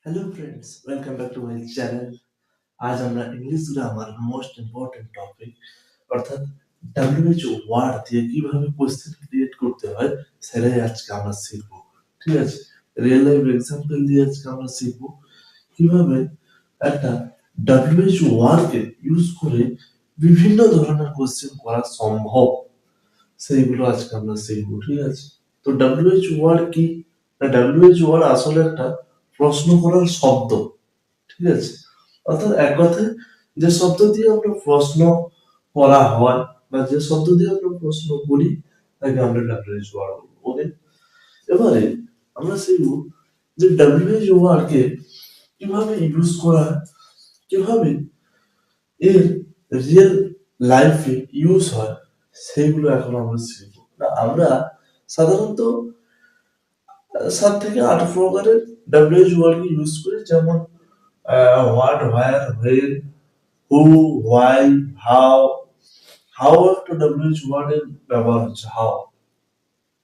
Hello friends, welcome back to my channel. আজ আমরা English grammar most important topic অর্থাৎ WHO word দিয়ে কিভাবে কোশ্চেন ক্রিয়েট করতে হয় সেটাই আজকে আমরা শিখবো। ঠিক আছে, রিয়েল লাইফ এক্সাম্পল দিয়ে আজকে আমরা শিখবো কিভাবে একটা WHO ওয়ার্ডকে ইউজ করে বিভিন্ন ধরনের কোশ্চেন করা সম্ভব, সেইগুলো আজকে আমরা শিখবো। ঠিক আছে, তো WHO ওয়ার্ড কি? WHO ওয়ার্ড আসলে একটা প্রশ্ন করার শব্দ। ঠিক আছে, অর্থাৎ এক কথায় যে শব্দ দিয়ে আমরা প্রশ্ন করা হয় বা যে শব্দ দিয়ে আমরা প্রশ্ন করি তাকে আমরা WHO ওয়ার্ড বলবো। ওকে, এবারে আমরা শিখবো যে WHO ওয়ার্ড কে কিভাবে ইউজ করা, কিভাবে এর রিয়েল লাইফে ইউজ হয়, সেইগুলো এখন আমরা শিখবো। আমরা সাধারণত 7 থেকে 8 প্রকারের WHO ওয়ার্ড কে ইউজ করি, যেমন what, where, where, who, why, how, how একটা WHO ওয়ার্ড এর ব্যবহার হচ্ছে how।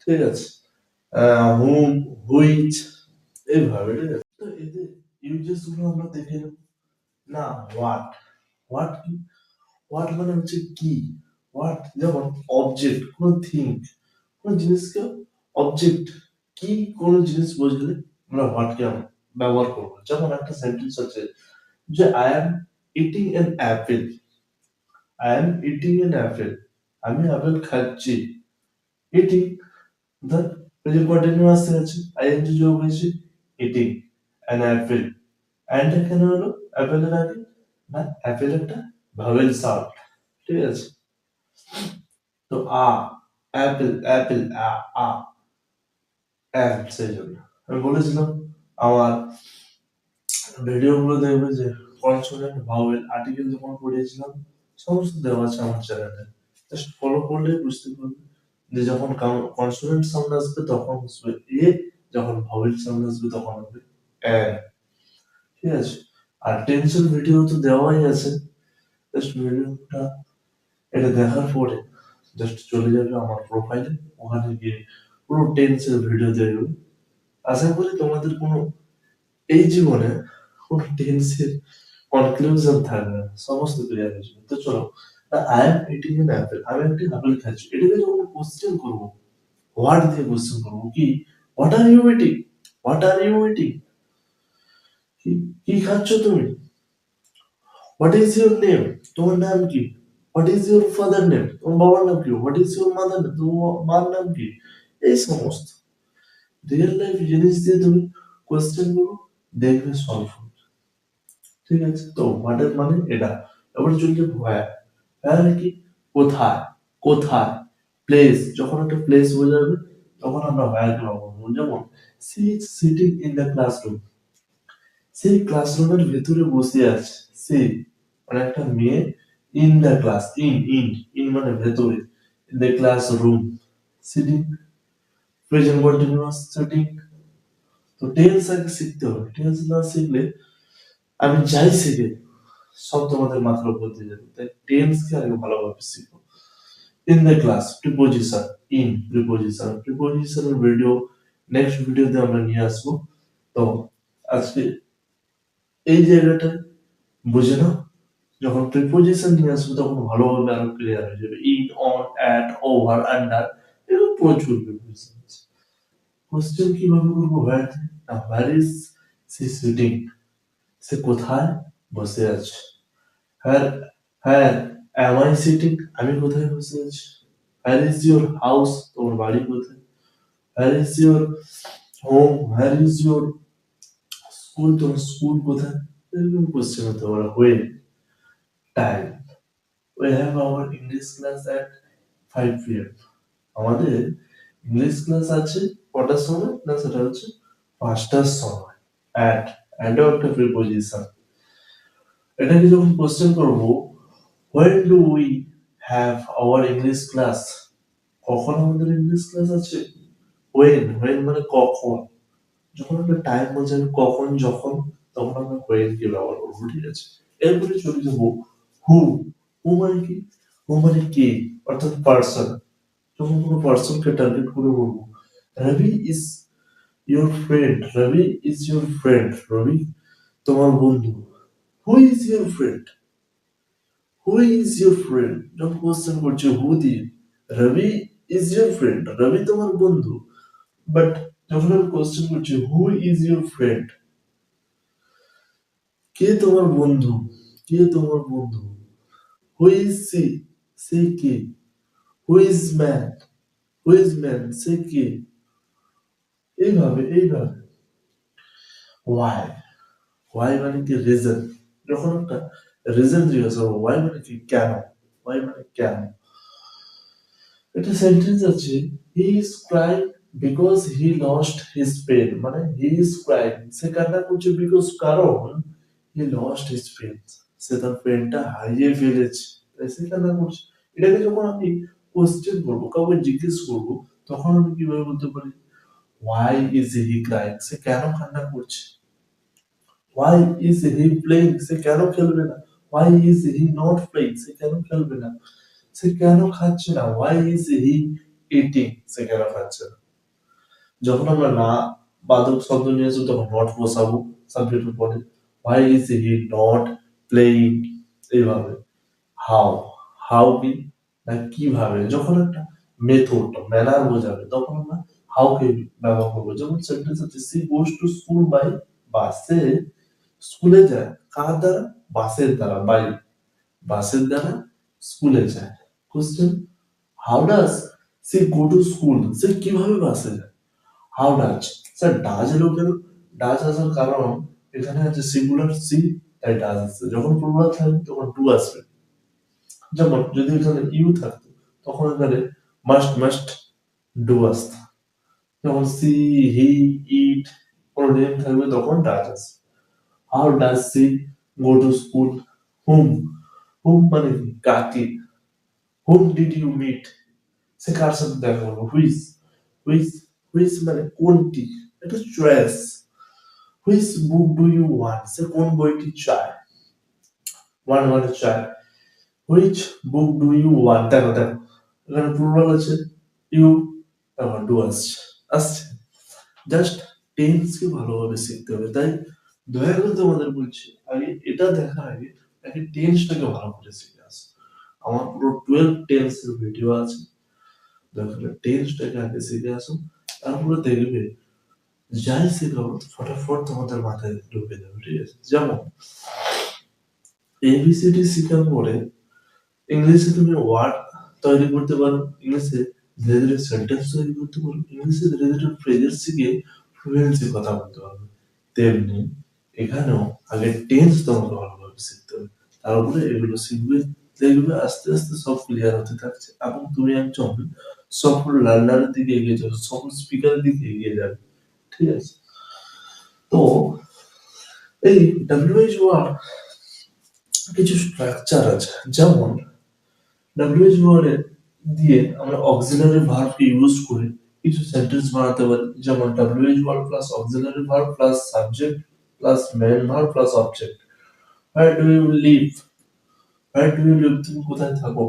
ঠিক আছে, whom, which, এইভাবে। ঠিক আছে, তো এদের ইউজেস গুলো আমরা দেখে নেব। না, হোয়াট কি? হোয়াট মানে হচ্ছে কি। হোয়াট যেমন অবজেক্ট, কোন থিং, কোন জিনিসকে অবজেক্ট কি, কোন জিনিস বোঝালে আমরা হোয়াট কে ব্যবহার করবো। যেমন একটা সেন্টেন্স আছে যে I am eating an Apple. I am eating an apple. আমি আপেল খাচ্ছি। Eating, the present continuous আছে, ing যোগ হয়েছে, eating an apple. And এখানে হলো অ্যাপেল এর আগে না, অ্যাপেল একটা ভাওয়েল সাউন্ড। ঠিক আছে, তো অ্যাপেল অ্যাপেল সেই জন্য আমি বলেছিলাম আমার ভিডিও গুলো দেখবে যে কনসোনেন্ট ভাওয়েল আর্টিকেল যখন পড়িয়েছিলাম সমস্ত দেওয়া আছে আমার চ্যানেলে। জাস্ট ফলো করলে বুঝতে পারবে যে যখন কনসোনেন্ট সাউন্ড আসবে তখন আসবে এ, যখন ভাওয়েল সাউন্ড আসবে তখন হবে এন। ঠিক আছে, আর টেন্সের ভিডিও তো দেওয়াই আছে। জাস্ট ভিডিওটা এটা দেখার পরে জাস্ট চলে যাবে আমার প্রোফাইলে, ওখানে গিয়ে পুরো টেন্সের ভিডিও দেখবে। আশা করি তোমাদের কোনো এই জীবনে কোন টেন্সের কনক্লুশন থাকবে না, সমস্ত ক্লিয়ার হয়ে যাবে। তো চলো, I am eating N Apple, আমি একটি আপেল খাচ্ছি, এটাকে যখন কোশ্চেন করবো হোয়াট দিয়ে কোশ্চেন করবো, কি what are you eating, what are you eating, কি খাচ্ছ তুমি, হোয়াট ইজ ইউর নেম, তোমার নাম কি, what is your father name, তোমার বাবার নাম কি, what is your mother name, তোমার মার নাম কি। এই সমস্ত রিয়েল লাইফ জিনিস দিয়ে তুমি কোশ্চেন করো, দেখবে সলভ হবে। ঠিক আছে, তো হোয়াট এর মানে এটা। এবার চলে যাবো হোয়ার। হোয়ার কি? কোথায়, কোথায়। প্লেস, যখন একটা প্লেস বোঝাবে তখন আমরা হোয়ার কে ব্যবহার করবো। যেমন she is sitting in the classroom, সেই ক্লাসরুমের ভেতরে বসে আছে। সে মানে একটা মেয়ে, ইন দ্য ক্লাস, ইন মানে ভেতরে, in the classroom, sitting present continuous sitting. তো টেন্স আগে শিখতে হবে, টেন্স না শিখলে আমি যাই শিখে সব তোমাদের মাথার উপর দিয়ে যাবে। তাই টেন্স কে আগে ভালোভাবে শিখো। In the class, preposition, in preposition, প্রিপোজিশনের ভিডিও নেক্সট ভিডিওতে আমরা নিয়ে আসবো। তো আজকে এই জায়গাটা বুঝে নাও, যখন প্রিপোজিশন নিয়ে আসবো তখন ভালোভাবে আরো ক্লিয়ার হয়ে যাবে। In, on, at, over, under, এরকম প্রচুর প্রিপোজিশন আছে। কোশ্চেন কিভাবে করবো হোয়ার দিয়ে? না, হোয়ার ইজ সি সিটিং, সে কোথায় বসে আছে। হ্যার, হ্যার অ্যাম আই সিটিং, আমি কোথায় বসে আছি। হ্যার ইজ ইউর হাউস, তোমার বাড়ি কোথায়। হ্যার ইজ ইউর হোম, হ্যার ইজ ইউর স্কুল, তোমার স্কুল কোথায়। এরকম কোশ্চেন হতে পারে। When, time, we have our English class at 5 p.m. আমাদের ইংলিশ ক্লাস আছে কটার সময়? না, সেটা হচ্ছে 5টার সময়। at, এটাও একটা প্রিপোজিশন। এটাকে যখন কোশ্চেন করব, when do we have our English class, কখন আমাদের ইংলিশ ক্লাস আছে। when মানে কখন, যখন একটা টাইম বোঝাবে কখন, যখন, তখন আমরা when কে ব্যবহার করবো। ঠিক আছে, এরপরে চলে যাবো হু। হু মানে কি? হু মানে কে, অর্থাৎ পার্সন। যখন কোনো পার্সনকে টার্গেট করে বলবো রবি is your friend, Ravi is your friend, Ravi তোমার বন্ধু। Who is your friend? Who is your friend? যখন কোশ্চেন করছে who দিয়ে, Ravi is your friend, রবি তোমার বন্ধু। বাট যখন আমি কোশ্চেন করছি who is your friend, কে তোমার বন্ধু, কে তোমার বন্ধু, who is she, say K, who is man, who is man, সে কে, এইভাবে why, why মানে কি রিজন, যখন একটা রিজন জিজ্ঞাসা করবো why মানে কি কেন, why মানে কেন। একটা সেন্টেন্স আছে he is crying because he lost his pen, মানে he is crying সে কান্না করছে because কারণ he lost his pen, সে তার পেনটা হারিয়ে ফেলেছে তাই সে কান্না করছে। এটাকে যখন আমি কোশ্চেন করবো, কাউকে জিজ্ঞেস করবো, তখন আমি কিভাবে বলতে পারি why is he crying, সে কেন কান্না করছে। why is he playing, সে কেন খেলবে না। why is he not playing, সে কেন খেলবে না। সে কেন খাচ্ছে না, why is he eating, সে কেন খাচ্ছে না। যখন আমরা না বাদক শব্দ নিয়ে আসবো তখন নট বসাবো সাবজেক্টের পরে। why is he not playing, এইভাবে হাউ, হাউ কি না কিভাবে, যখন একটা মেথড ম্যানার বোঝাবে তখন আমরা হাউ কে ব্যবহার করবো। যেমন সেন্টেন্স আছে she goes to school by bus, সে স্কুলে যায় কার দ্বারা, বাসের দ্বারা, বাই বাসের দ্বারা স্কুলে যায়। Question how does she go to school, সে কিভাবে বাসে যায়। হাউ ডাজ, স্যার ডাজ এলো কেন, ডাজ আসার কারণ এখানে আছে সিঙ্গুলার সি তাই ডাজ আসছে, যখন প্লুরাল থাকবে তখন টু আসবে। যেমন যদি এখানে ইউ থাকতো তখন এখানে মাস্ট ডু আসতো। যখন সি হি ইট কোনো নেম থাকবে তখন ডাজ আসবে। How does she go to school, whom, whom মানে কি কাকে, হুম ডিড ইউ মিট, সে কার সাথে দেখা করলো, হুইচ, হুইচ, হুইচ মানে কোনটি, এটা choice. Which book do you want, সে কোন বইটি চায়, ওয়ান মানে চায়। Which book do you want, দেখো দেখো এখানে প্লুরাল আছে ইউ, তারপর ডু আসছে আসছে। জাস্ট টেন্স কে ভালোভাবে শিখতে হবে, তাই দয়া করে তোমাদের বলছি আগে এটা দেখার আগে আগে টেন্সটাকে ভালো করে শিখে আসো। আমার পুরো 12 টেন্সের ভিডিও আছে, দয়া করে টেন্সটাকে আগে শিখে আসো, তারপরে দেখবে যাই শেখাবো ফটাফট তোমাদের মাথায় ঢুকে যাবে, ঠিক আছে। যেমন এবিসিডি শেখার পরে ইংলিশে তুমি ওয়ার্ড তৈরি করতে পারো, ইংলিশে ধীরে ধীরে সেন্টেন্স তৈরি করতে পারো, ইংলিশে ধীরে ধীরে ফ্রেজেস শিখে ফ্লুয়েন্সি কথা বলতে পারবে। তেমনি এখানেও আগে টেন্স তোমাকে ভালোভাবে শিখতে হবে, তারপরে এগুলো শিখবে, দেখবে আস্তে আস্তে সব ক্লিয়ার হতে থাকছে এবং তুমি একজন সফল লার্নারের দিকে এগিয়ে যাবে, সফল স্পিকারের দিকে এগিয়ে যাবে, ঠিক আছে। তো এই ডাব্লিউএইচ ওয়ার্ড কিছু স্ট্রাকচার আছে, যেমন ডাব্লিউএইচ ওয়ার্ডে দিয়ে আমরা অক্সিলারি ভার্বকে ইউজ করে কিছু সেন্টেন্স বানাতে পারি। যেমন WH word plus auxiliary verb plus subject plus main verb plus object. Where do you live, where do you live তুমি কোথায় থাকো।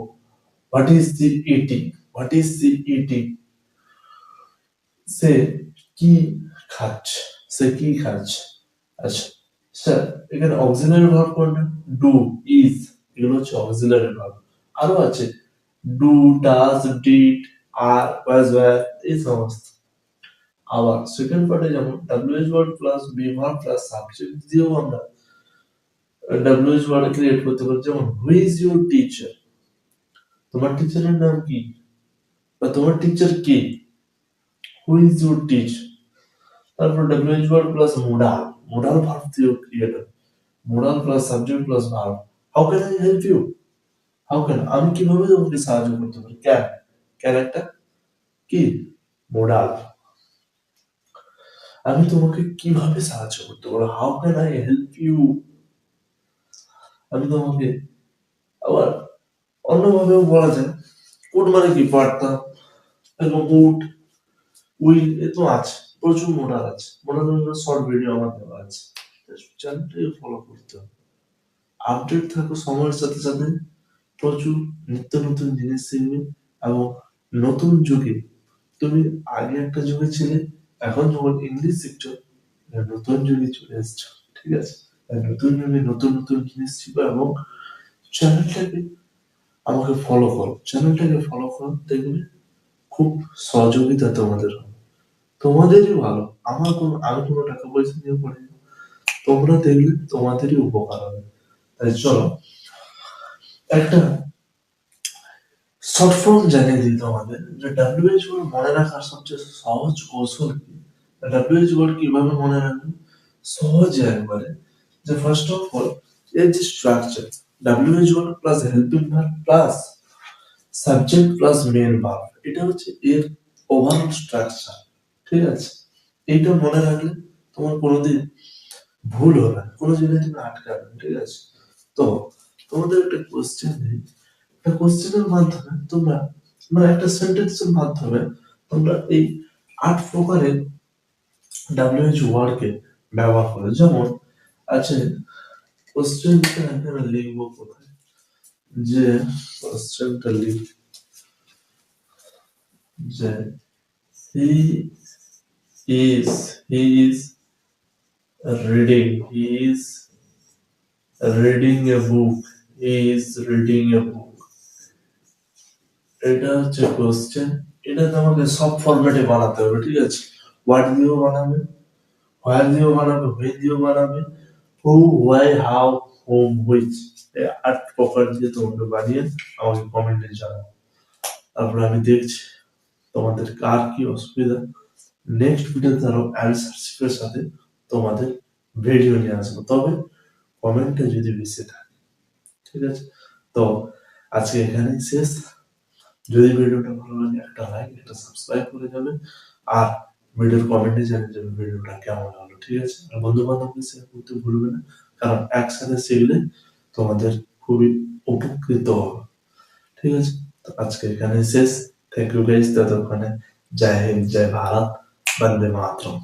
What is the eating, what is the eating সে কি খাচ্ছে, সে কি খাচ্ছে। আচ্ছা স্যার এখানে অক্সিলারি ভার্ব কোনটা, ডু, ইজ, এগুলো হচ্ছে অক্সিলারি ভার্ব। আরো আছে do, does, did, are, was, were, এই সমস্ত। আবার সেকেন্ড পার্টে যেমন WH word plus be verb plus subject দিয়েও আমরা ডাব্লিউএইচ ওয়ার্ড ক্রিয়েট করতে পারি। যেমন হু ইজ ইউর টিচার, তোমার টিচারের নাম কি, বা তোমার টিচার কে, হু ইজ ইউর টিচার। তারপর WH word plus modal, modal verb দিয়েও ক্রিয়েট হয়। Modal plus subject plus verb. How can I help you, how can আমি কিভাবে তোমাকে সাহায্য করতে পারি, ক্যান, ক্যান একটা কি মোডাল, আমি তোমাকে কিভাবে সাহায্য করতে পারবো, how can I help you, আমি তোমাকে। আবার অন্যভাবেও বলা যায় কোড মানে কি পারতাম, এবং উড, উইল, এ তো আছে প্রচুর মোডাল আছে, মোডাল শর্ট ভিডিও আমার দেওয়া আছে, চ্যানেলটাকে ফলো করতে হবে, আপডেট থাকো সময়ের সাথে সাথে, প্রচুর নিত্য নতুন জিনিস শিখবে। এবং নতুন যুগে তুমি আগে একটা যুগে ছিলে, এখন যখন ইংলিশ শিখছো, নতুন যুগে চলে এসছো, ঠিক আছে? নতুন যুগে নতুন নতুন জিনিস শিখো এবং চ্যানেলটাকে আমাকে ফলো করো, চ্যানেলটাকে ফলো করো, দেখবে খুব সহযোগিতা তোমাদের হবে, তোমাদেরই ভালো। আমি কোনো টাকা পয়সা নিয়ে পড়ি না, তোমরা দেখলে তোমাদেরই উপকার হবে। তাই চলো একটা শর্ট ফর্ম জানিয়ে দিই তোমাদের, যে WHO মনে রাখার সবচেয়ে সহজ কৌশল কি। WHO কিভাবে মনে রাখবে? সহজে একবারে, যে ফার্স্ট অফ অল এর যে structure, WHO plus helping verb plus subject plus main verb, এটা হচ্ছে এর ওভারঅল স্ট্রাকচার, ঠিক আছে? এইটা মনে রাখলে তোমার কোনোদিন ভুল হবে না, কোনো জায়গায় তুমি আটকাবে না, ঠিক আছে? তো তোমাদের একটা কোশ্চেন নেই, একটা কোশ্চেনের মাধ্যমে তোমরা, মানে একটা সেন্টেন্সের মাধ্যমে তোমরা এই 8 প্রকারের WHO ওয়ার্ডকে ব্যবহার করো। যেমন আছে, কোশ্চেনটা এখানে লিখবো কোথায়, যে কোশ্চেনটা লিখ, যে he he is reading a book, he is reading a book, এটা হচ্ছে কোশ্চেন। এটা তোমাকে সব ফরম্যাটে বানাতে হবে, ঠিক আছে? হোয়াট দিয়েও বানাবে, হোয়ার দিয়েও বানাবে, হুইচ দিয়েও বানাবে, হু, হোয়াই, হাউ, হোম, হুইচ, এই 8 প্রকার দিয়ে তোমাকে বানিয়ে আমাকে কমেন্টে জানাও। তারপরে আমি দেখছি তোমাদের কার কি অসুবিধা। নেক্সট ভিডিওতে আরো অ্যান্সার শিটের সাথে তোমাদের ভিডিও নিয়ে আসবো, তবে কমেন্টে যদি বেশি থাকে, ঠিক আছে? তো আজকে এখানেই শেষ। যদি ভিডিওটা ভালো লাগে একটা লাইক, একটা সাবস্ক্রাইব করে যাবে, আর ভিডিওর কমেন্টে জানিয়ে যাবে ভিডিওটা কেমন হলো, ঠিক আছে? আর বন্ধু বান্ধবদের শেয়ার করতে ভুলবে না, কারণ একসাথে শিখলে তোমাদের খুবই উপকৃত হবে, ঠিক আছে? তো আজকে এখানে শেষ। থ্যাংক ইউ গাইস, ততক্ষণে জয় হিন্দ, জয় ভারত, বন্দে মাতরম।